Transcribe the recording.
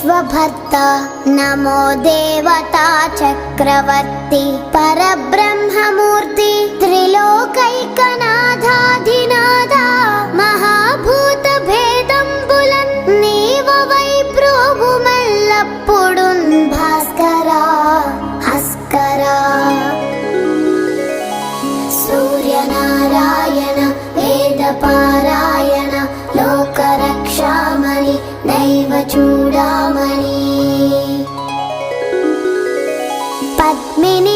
विश्वभर्ता नमो देवता चक्रवर्ती परब्रह्ममूर्ति त्रिलोकैकनाथाधिनाथा महाभूत भेदंबुलन् नीववै प्रोभुमल्लप्पुडुन् भास्करा हस्करा सूर्यनारायण वेदपारायण लोकरक्षामणि दैव चूडामणि पद्मिनी